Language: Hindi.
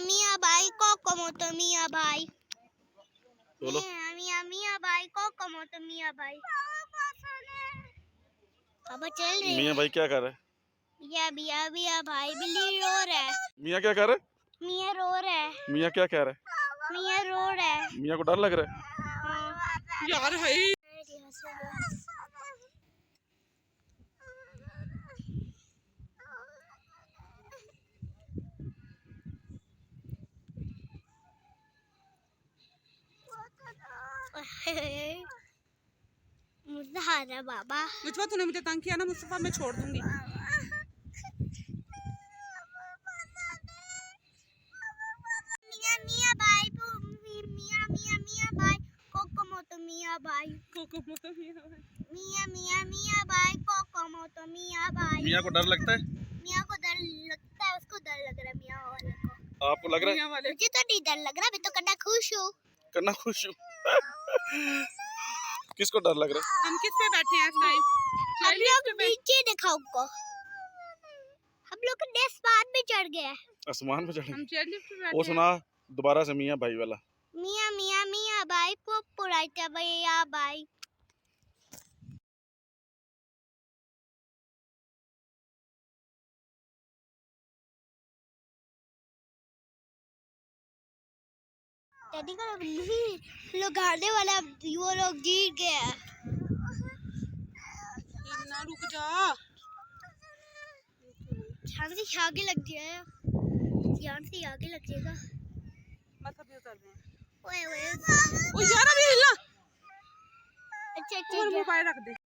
मियाँ भाई कोको मोटो मियाँ भाई। बोलो। मियाँ भाई कोको मोटो मियाँ भाई। अब चल रही मियाँ भाई क्या कर रहे हैं? मियाँ भाई बिल्ली रो रहा है। मियाँ क्या कर रहे हैं? मियाँ रो रहा है। मियाँ क्या कह रहे हैं? मियाँ रो रहा है। मियाँ को डर लग रहा है? यार भाई मुझे आ रहा बाबा। मुझे तूने मुझे तंग किया ना मुस्तफा, मैं छोड़ दूंगी। मियाँ भाई मियाँ भाई कोको मोटो मियाँ भाई। मियाँ भाई कोको मोटो मियाँ भाई। मियाँ को डर लगता है? मियाँ को डर लगता है, उसको डर लग रहा है मियाँ वाले को। आपको लग रहा है? मुझे तो नहीं डर लग रहा, मैं तो करना खुश हूँ। करना खुश हूँ। किसको डर लग रहा है? हम किस पे बैठे हैं इस टाइम? हम लोग नीचे दिखाओ को। हम लोग आसमान में चढ़ गए। आसमान पे चढ़े? हम चेयरलिफ्ट पे बैठे वो हैं। सुना दोबारा से मियाँ भाई वाला। मियाँ भाई पुराइटा भैया भाई। टेडी को लोग गाने वाला वो लोग जीत गए। ना रुक जा। ध्यान से आगे लग गया। ध्यान से आगे लग जाएगा। मतलब ये कर रहे हैं। ओए ओ यार अभी हिला। अच्छा और मोबाइल रख दे।